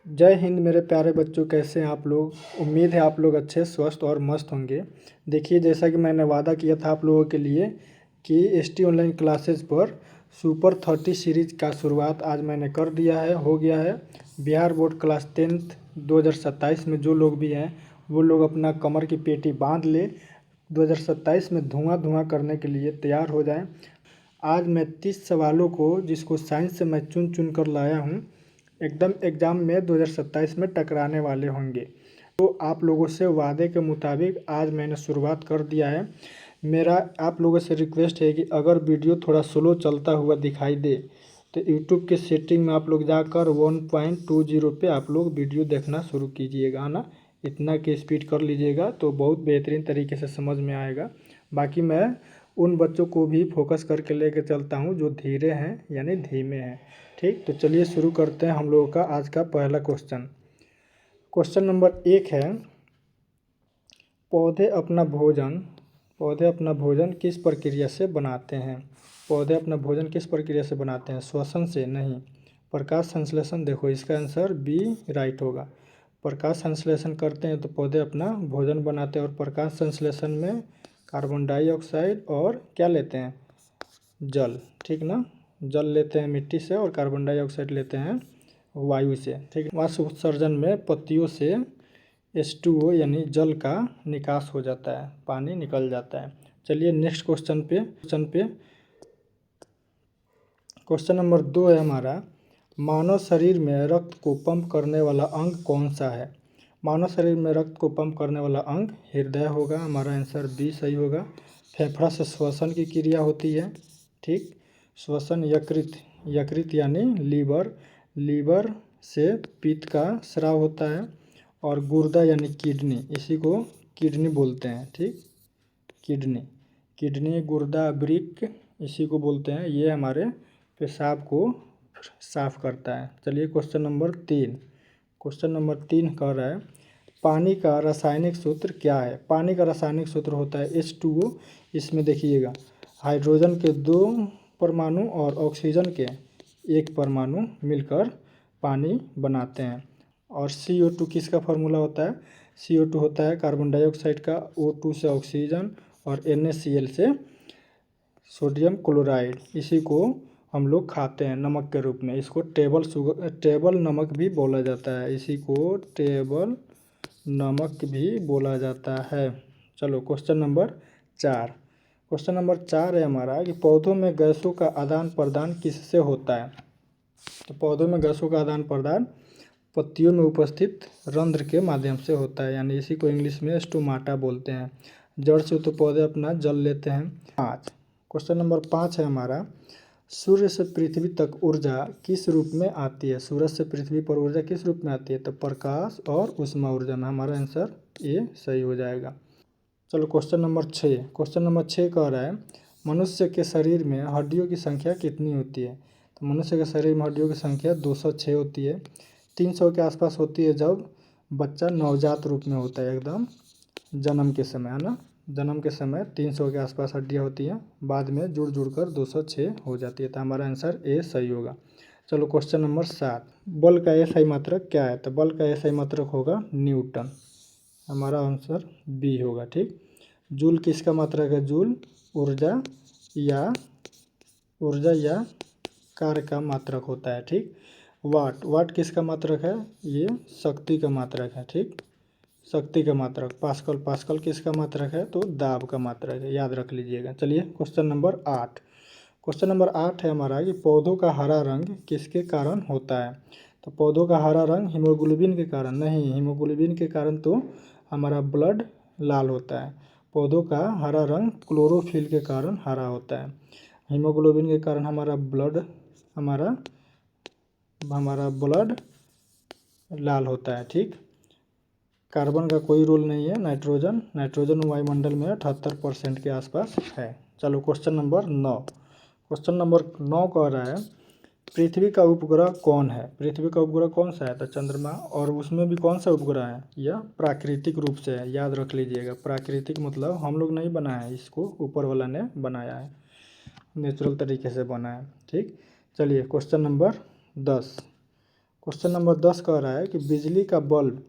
जय हिंद मेरे प्यारे बच्चों, कैसे हैं आप लोग। उम्मीद है आप लोग अच्छे स्वस्थ और मस्त होंगे। देखिए, जैसा कि मैंने वादा किया था आप लोगों के लिए कि एसटी ऑनलाइन क्लासेस पर सुपर 30 सीरीज का शुरुआत आज मैंने कर दिया है, हो गया है। बिहार बोर्ड क्लास 10th 2027 में जो लोग भी हैं वो लोग अपना कमर की पेटी बांध ले, 2027 में धुआं धुआं करने के लिए तैयार हो जाएं। आज मैं 30 सवालों को, जिसको साइंस से मैं चुन चुन कर लाया हूँ, एकदम एग्ज़ाम में 2027 में टकराने वाले होंगे। तो आप लोगों से वादे के मुताबिक आज मैंने शुरुआत कर दिया है। मेरा आप लोगों से रिक्वेस्ट है कि अगर वीडियो थोड़ा स्लो चलता हुआ दिखाई दे तो यूट्यूब के सेटिंग में आप लोग जाकर 1.20 पे आप लोग वीडियो देखना शुरू कीजिएगा, है ना। इतना की स्पीड कर लीजिएगा तो बहुत बेहतरीन तरीके से समझ में आएगा। बाकी मैं उन बच्चों को भी फोकस करके लेके चलता हूँ जो धीरे हैं यानी धीमे हैं। ठीक, तो चलिए शुरू करते हैं हम लोगों का आज का पहला क्वेश्चन। क्वेश्चन नंबर 1 है, पौधे अपना भोजन किस प्रक्रिया से बनाते हैं। पौधे अपना भोजन किस प्रक्रिया से बनाते हैं। श्वसन से नहीं, प्रकाश संश्लेषण। देखो इसका आंसर बी राइट होगा। प्रकाश संश्लेषण करते हैं तो पौधे अपना भोजन बनाते हैं, और प्रकाश संश्लेषण में कार्बन डाइऑक्साइड और क्या लेते हैं, जल। ठीक ना, जल लेते हैं मिट्टी से और कार्बन डाइऑक्साइड लेते हैं वायु से। ठीक, वाष्प उत्सर्जन में पत्तियों से H2O यानी जल का निकास हो जाता है, पानी निकल जाता है। चलिए नेक्स्ट क्वेश्चन नंबर 2 है हमारा, मानव शरीर में रक्त को पंप करने वाला अंग कौन सा है। मानव शरीर में रक्त को पंप करने वाला अंग हृदय होगा, हमारा आंसर बी सही होगा। फेफड़ा से श्वसन की क्रिया होती है। ठीक, श्वसन। यकृत यानी लीवर से पित्त का स्राव होता है। और गुर्दा यानी किडनी, इसी को किडनी बोलते हैं। ठीक, किडनी गुर्दा वृक्क इसी को बोलते हैं। ये हमारे पेशाब को साफ करता है। चलिए क्वेश्चन नंबर 3 कह रहा है, पानी का रासायनिक सूत्र क्या है। पानी का रासायनिक सूत्र होता है H2O। इसमें देखिएगा हाइड्रोजन के 2 परमाणु और ऑक्सीजन के 1 परमाणु मिलकर पानी बनाते हैं। और CO2 किसका फार्मूला होता है। CO2 होता है कार्बन डाइऑक्साइड का, O2 से ऑक्सीजन और NaCl से सोडियम क्लोराइड। इसी को हम लोग खाते हैं नमक के रूप में। इसको टेबल नमक भी बोला जाता है। इसी को टेबल नमक भी बोला जाता है। चलो क्वेश्चन नंबर 4 है हमारा कि पौधों में गैसों का आदान प्रदान किससे होता है। तो पौधों में गैसों का आदान प्रदान पत्तियों में उपस्थित रंध्र के माध्यम से होता है, यानी इसी को इंग्लिश में स्टोमाटा बोलते हैं। जड़ से तो पौधे अपना जल लेते हैं। क्वेश्चन नंबर 5 है हमारा, सूर्य से पृथ्वी तक ऊर्जा किस रूप में आती है। सूरज से पृथ्वी पर ऊर्जा किस रूप में आती है, तो प्रकाश और ऊष्मा ऊर्जा में। हमारा आंसर ए सही हो जाएगा। चलो क्वेश्चन नंबर 6 कह रहा है, मनुष्य के शरीर में हड्डियों की संख्या कितनी होती है। तो मनुष्य के शरीर में हड्डियों की संख्या 206 होती है। 300 के आसपास होती है जब बच्चा नवजात रूप में होता है, एकदम जन्म के समय, है ना। जन्म के समय 300 के आसपास हड्डियाँ होती हैं, बाद में जुड़ कर 206 हो जाती है। तो हमारा आंसर ए सही होगा। चलो क्वेश्चन नंबर 7, बल का SI मात्रक क्या है। तो बल का SI मात्रक होगा न्यूटन। हमारा आंसर बी होगा। ठीक, जूल किसका मात्रक है। जूल ऊर्जा या कार्य का मात्रक होता है। ठीक, वाट किसका मात्रक है, ये शक्ति का मात्रक है। ठीक, शक्ति का मात्रक। पास्कल किसका मात्रक है, तो दाब का मात्रक है, याद रख लीजिएगा। चलिए क्वेश्चन नंबर 8 है हमारा कि पौधों का हरा रंग किसके कारण होता है। तो पौधों का हरा रंग हीमोग्लोबिन के कारण नहीं, हीमोग्लोबिन के कारण तो हमारा ब्लड लाल होता है। पौधों का हरा रंग क्लोरोफिल के कारण हरा होता है। हीमोग्लोबिन के कारण हमारा ब्लड लाल होता है। ठीक, कार्बन का कोई रोल नहीं है। नाइट्रोजन वायुमंडल में 78% के आसपास है। चलो क्वेश्चन नंबर 9 कह रहा है, पृथ्वी का उपग्रह कौन है। पृथ्वी का उपग्रह कौन सा है, तो चंद्रमा। और उसमें भी कौन सा उपग्रह है, यह प्राकृतिक रूप से है, याद रख लीजिएगा। प्राकृतिक मतलब हम लोग नहीं बनाए हैं, इसको ऊपर वाला ने बनाया है, नेचुरल तरीके से बना है। ठीक, चलिए क्वेश्चन नंबर 10, क्वेश्चन नंबर 10 कह रहा है कि बिजली का बल्ब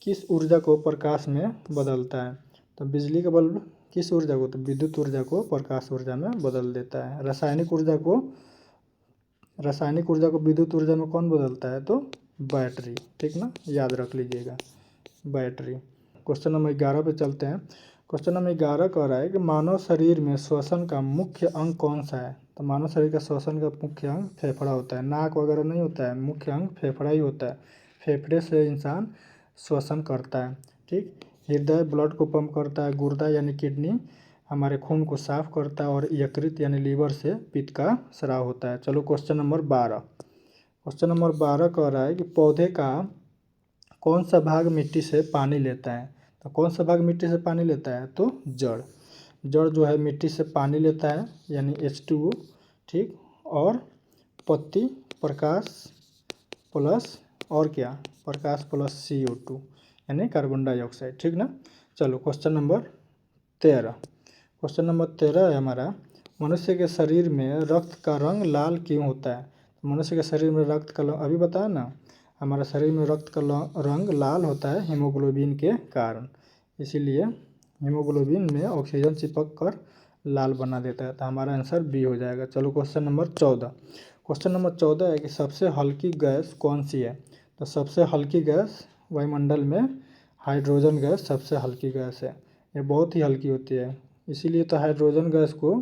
किस ऊर्जा को प्रकाश में बदलता है। तो बिजली का बल्ब किस ऊर्जा को, तो विद्युत ऊर्जा को प्रकाश ऊर्जा में बदल देता है। रासायनिक ऊर्जा को विद्युत ऊर्जा में कौन बदलता है, तो बैटरी। ठीक ना, याद रख लीजिएगा, बैटरी। क्वेश्चन नंबर 11 पे चलते हैं। क्वेश्चन नंबर 11 कह रहा है कि मानव शरीर में श्वसन का मुख्य अंग कौन सा है। तो मानव शरीर का श्वसन का मुख्य अंग फेफड़ा होता है, नाक वगैरह नहीं होता है, मुख्य अंग फेफड़ा ही होता है। फेफड़े से इंसान श्वसन करता है। ठीक, हृदय ब्लड को पंप करता है, गुर्दा यानी किडनी हमारे खून को साफ करता है, और यकृत यानी लीवर से पित्त का स्राव होता है। चलो क्वेश्चन नंबर 12। क्वेश्चन नंबर 12 कह रहा है कि पौधे का कौन सा भाग मिट्टी से पानी लेता है। तो कौन सा भाग मिट्टी से पानी लेता है, तो जड़। जड़ जो है मिट्टी से पानी लेता है यानी H2O। ठीक, और पत्ती प्रकाश प्लस और क्या, प्रकाश प्लस CO2 यानी कार्बन डाइऑक्साइड। ठीक ना। चलो क्वेश्चन नंबर 13। क्वेश्चन नंबर 13 है हमारा, मनुष्य के शरीर में रक्त का रंग लाल क्यों होता है। मनुष्य के शरीर में रक्त का अभी बताया ना, हमारे शरीर में रक्त का रंग लाल होता है हीमोग्लोबिन के कारण। इसीलिए हीमोग्लोबिन में ऑक्सीजन चिपक कर लाल बना देता है। तो हमारा आंसर बी हो जाएगा। चलो क्वेश्चन नंबर 14। क्वेश्चन नंबर 14 है कि सबसे हल्की गैस कौन सी है। तो सबसे हल्की गैस वायुमंडल में हाइड्रोजन गैस सबसे हल्की गैस है। ये बहुत ही हल्की होती है, इसीलिए तो हाइड्रोजन गैस को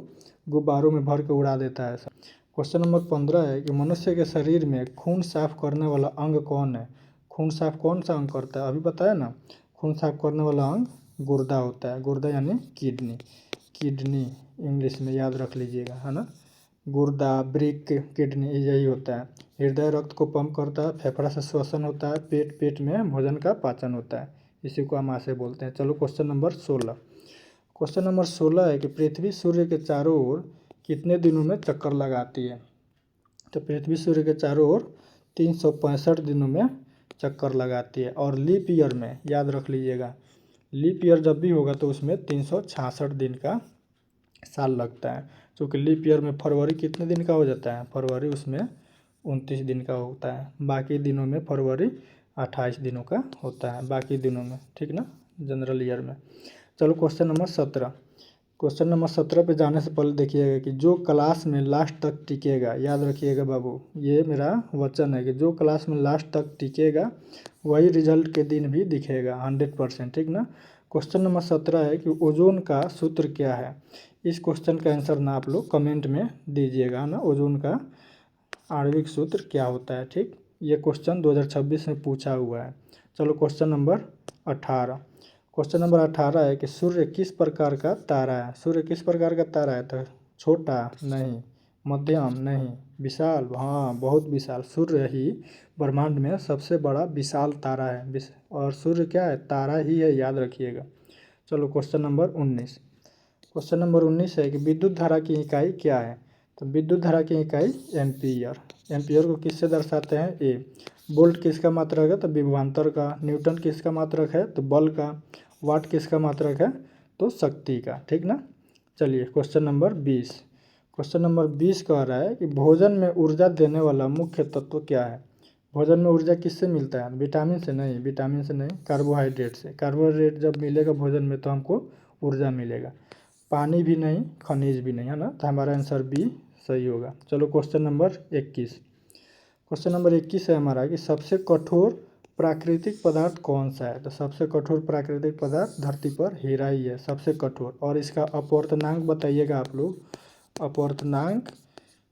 गुब्बारों में भर के उड़ा देता है। क्वेश्चन नंबर 15 है कि मनुष्य के शरीर में खून साफ करने वाला अंग कौन है। खून साफ कौन सा अंग करता है, अभी बताया ना, खून साफ करने वाला अंग गुर्दा होता है। गुर्दा यानी किडनी, किडनी इंग्लिश में याद रख लीजिएगा, है ना। गुर्दा, ब्रिक, किडनी यही होता है। हृदय रक्त को पंप करता है, फेफड़ा से श्वसन होता है, पेट में भोजन का पाचन होता है, इसी को आमाशय बोलते हैं। चलो क्वेश्चन नंबर 16। क्वेश्चन नंबर 16 है कि पृथ्वी सूर्य के चारों ओर कितने दिनों में चक्कर लगाती है। तो पृथ्वी सूर्य के चारों ओर 365 दिनों में चक्कर लगाती है, और लीप ईयर में याद रख लीजिएगा, लीप ईयर जब भी होगा तो उसमें 366 दिन का साल लगता है। क्योंकि लीप ईयर में फरवरी कितने दिन का हो जाता है, फरवरी उसमें 29 दिन का होता है, बाकी दिनों में फरवरी 28 दिनों का होता है, बाकी दिनों में। ठीक ना, जनरल ईयर में। चलो क्वेश्चन नंबर 17। क्वेश्चन नंबर 17 पे जाने से पहले देखिएगा कि जो क्लास में लास्ट तक टिकेगा, याद रखिएगा बाबू, ये मेरा वचन है कि जो क्लास में लास्ट तक टिकेगा वही रिजल्ट के दिन भी दिखेगा 100%। ठीक ना। क्वेश्चन नंबर 17 है कि ओजोन का सूत्र क्या है। इस क्वेश्चन का आंसर ना आप लोग कमेंट में दीजिएगा ना, ओजोन का आणविक सूत्र क्या होता है। ठीक, ये क्वेश्चन 2026 में पूछा हुआ है। चलो क्वेश्चन नंबर 18। क्वेश्चन नंबर 18 है कि सूर्य किस प्रकार का तारा है। सूर्य किस प्रकार का तारा है, तो छोटा नहीं, मध्यम नहीं, विशाल, हाँ बहुत विशाल। सूर्य ही ब्रह्मांड में सबसे बड़ा विशाल तारा है, और सूर्य क्या है, तारा ही है, याद रखिएगा। चलो क्वेश्चन नंबर 19। क्वेश्चन नंबर 19 है कि विद्युत धारा की इकाई क्या है। तो विद्युत धारा की इकाई एम्पीयर। एम्पीयर को किससे दर्शाते हैं, ए। वोल्ट किसका मात्रक है, तो विभवांतर का। न्यूटन किसका मात्रक है, तो बल का। वाट किसका मात्रक है, तो शक्ति का। ठीक ना। चलिए क्वेश्चन नंबर 20। क्वेश्चन नंबर 20 कह रहा है कि भोजन में ऊर्जा देने वाला मुख्य तत्व क्या है। भोजन में ऊर्जा किससे मिलता है, विटामिन से नहीं, विटामिन से नहीं, कार्बोहाइड्रेट से। कार्बोहाइड्रेट जब मिलेगा भोजन में तो हमको ऊर्जा मिलेगा। पानी भी नहीं, खनिज भी नहीं, है ना। तो हमारा आंसर बी सही होगा। चलो क्वेश्चन नंबर 21। क्वेश्चन नंबर 21 है हमारा कि सबसे कठोर प्राकृतिक पदार्थ कौन सा है। तो सबसे कठोर प्राकृतिक पदार्थ धरती पर हीरा ही है सबसे कठोर, और इसका अपवर्तनांक बताइएगा आप लोग। अपवर्तनांक,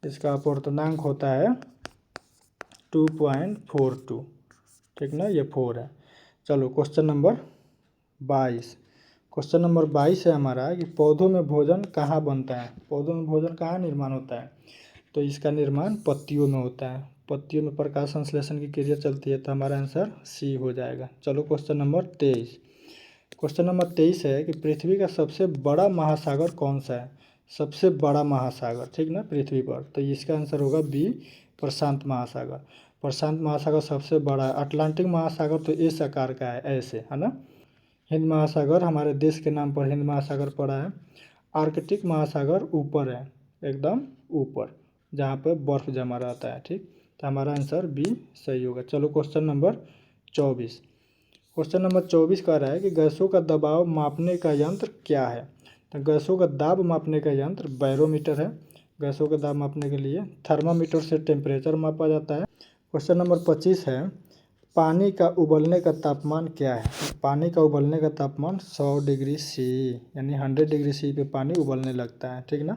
इसका अपवर्तनांक होता है 2.42। ठीक ना, ये 4 है। चलो क्वेश्चन नंबर 22। क्वेश्चन नंबर 22 है हमारा कि पौधों में भोजन कहाँ बनता है। पौधों में भोजन कहाँ निर्माण होता है, तो इसका निर्माण पत्तियों में होता है। पत्तियों में प्रकाश संश्लेषण की क्रिया चलती है, तो हमारा आंसर सी हो जाएगा। चलो क्वेश्चन नंबर 23। क्वेश्चन नंबर 23 है कि पृथ्वी का सबसे बड़ा महासागर कौन सा है। सबसे बड़ा महासागर, ठीक ना, पृथ्वी पर, तो इसका आंसर होगा बी, प्रशांत महासागर। प्रशांत महासागर सबसे बड़ा है। अटलांटिक महासागर तो इस आकार का है, ऐसे, है ना। हिंद महासागर हमारे देश के नाम पर हिंद महासागर पड़ा है। आर्कटिक महासागर ऊपर है, एकदम ऊपर, जहाँ पे बर्फ़ जमा रहता है। ठीक, तो हमारा आंसर बी सही होगा। चलो क्वेश्चन नंबर 24। क्वेश्चन नंबर 24 कह रहा है कि गैसों का दबाव मापने का यंत्र क्या है। तो गैसों का दाब मापने का यंत्र बैरोमीटर है। गैसों का दाब मापने के लिए थर्मामीटर से टेम्परेचर मापा जाता है। क्वेश्चन नंबर 25 है, पानी का उबलने का तापमान क्या है। पानी का उबलने का तापमान 100 डिग्री सी यानी 100 डिग्री सी पे पानी उबलने लगता है, ठीक ना।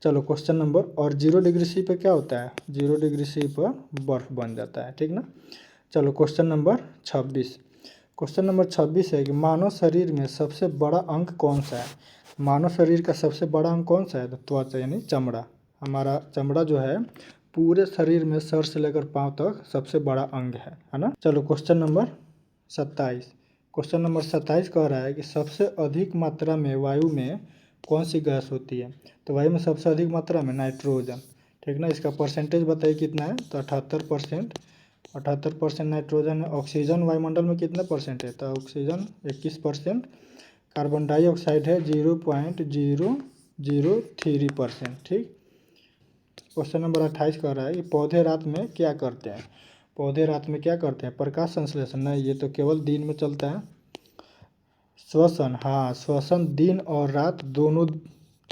चलो क्वेश्चन नंबर, और 0 डिग्री सी पे क्या होता है, 0 डिग्री सी पर बर्फ़ बन जाता है, ठीक ना। चलो क्वेश्चन नंबर 26। क्वेश्चन नंबर 26 है कि मानव शरीर में सबसे बड़ा अंग कौन सा है। मानव शरीर का सबसे बड़ा अंग कौन सा है, तो त्वचा यानी चमड़ा। हमारा चमड़ा जो है पूरे शरीर में सर से लेकर पांव तक सबसे बड़ा अंग है ना। चलो क्वेश्चन नंबर 27। क्वेश्चन नंबर 27 कह रहा है कि सबसे अधिक मात्रा में वायु में कौन सी गैस होती है। तो वायु में सबसे अधिक मात्रा में नाइट्रोजन, ठीक ना। इसका परसेंटेज बताइए कितना है, तो 78%। 78% नाइट्रोजन है। ऑक्सीजन वायुमंडल में कितना परसेंट है, तो ऑक्सीजन 21%। कार्बन डाइऑक्साइड है 0.003%, ठीक। क्वेश्चन नंबर 28 कह रहा है कि पौधे रात में क्या करते हैं। पौधे रात में क्या करते हैं, प्रकाश संश्लेषण, नहीं ये तो केवल दिन में चलता है। श्वसन, हाँ श्वसन दिन और रात दोनों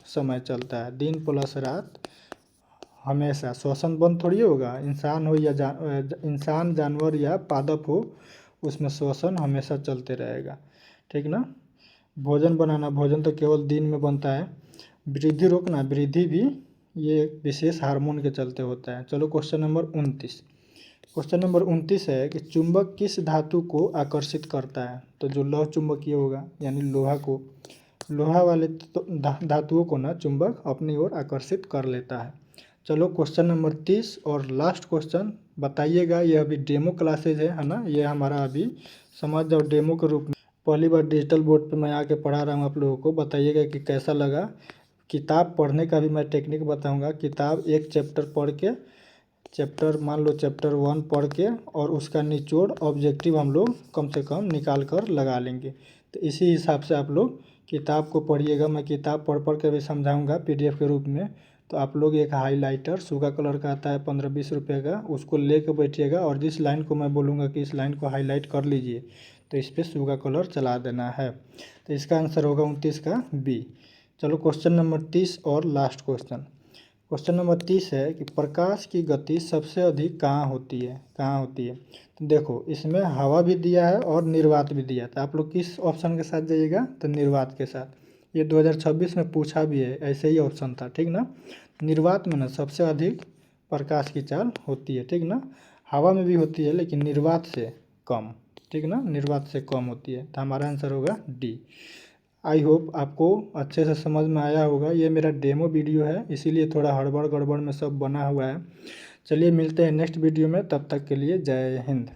समय चलता है, दिन प्लस रात हमेशा। श्वसन बंद थोड़ी होगा, इंसान हो या इंसान जानवर या पादप हो, उसमें श्वसन हमेशा चलते रहेगा, ठीक ना। भोजन बनाना, भोजन तो केवल दिन में बनता है। वृद्धि रोकना, वृद्धि भी ये विशेष हार्मोन के चलते होता है। चलो क्वेश्चन नंबर 29। क्वेश्चन नंबर 29 है कि चुंबक किस धातु को आकर्षित करता है। तो जो लौह चुंबकीय होगा यानी लोहा को, लोहा वाले धातुओं को ना चुंबक अपनी ओर आकर्षित कर लेता है। चलो क्वेश्चन नंबर 30 और लास्ट क्वेश्चन बताइएगा। यह अभी डेमो क्लासेज है ना, ये हमारा अभी समझ जाओ डेमो के रूप में। पहली बार डिजिटल बोर्ड पे मैं आके पढ़ा रहा हूँ आप लोगों को, बताइएगा कि कैसा लगा। किताब पढ़ने का भी मैं टेक्निक बताऊंगा। किताब एक चैप्टर पढ़ के, चैप्टर मान लो चैप्टर 1 पढ़ के, और उसका निचोड़ ऑब्जेक्टिव हम लोग कम से कम निकाल कर लगा लेंगे। तो इसी हिसाब से आप लोग किताब को पढ़िएगा। मैं किताब पढ़ पढ़ के भी समझाऊंगा PDF के रूप में। तो आप लोग एक हाईलाइटर सूखा कलर का आता है 15-20 रुपये का, उसको ले कर बैठिएगा, और जिस लाइन को मैं बोलूँगा कि इस लाइन को हाईलाइट कर लीजिए, तो इस पर सूखा कलर चला देना है। तो इसका आंसर होगा 29 का बी। चलो क्वेश्चन नंबर 30 और लास्ट क्वेश्चन। क्वेश्चन नंबर 30 है कि प्रकाश की गति सबसे अधिक कहाँ होती है, कहाँ होती है। तो देखो इसमें हवा भी दिया है और निर्वात भी दिया है, तो आप लोग किस ऑप्शन के साथ जाइएगा, तो निर्वात के साथ। ये 2026 में पूछा भी है, ऐसे ही ऑप्शन था, ठीक ना। निर्वात में ना सबसे अधिक प्रकाश की चाल होती है, ठीक ना। हवा में भी होती है लेकिन निर्वात से कम, ठीक ना, निर्वात से कम होती है। तो हमारा आंसर होगा डी। आई होप आपको अच्छे से समझ में आया होगा। ये मेरा डेमो वीडियो है, इसीलिए थोड़ा हड़बड़ गड़बड़ में सब बना हुआ है। चलिए मिलते हैं नेक्स्ट वीडियो में, तब तक के लिए जय हिंद।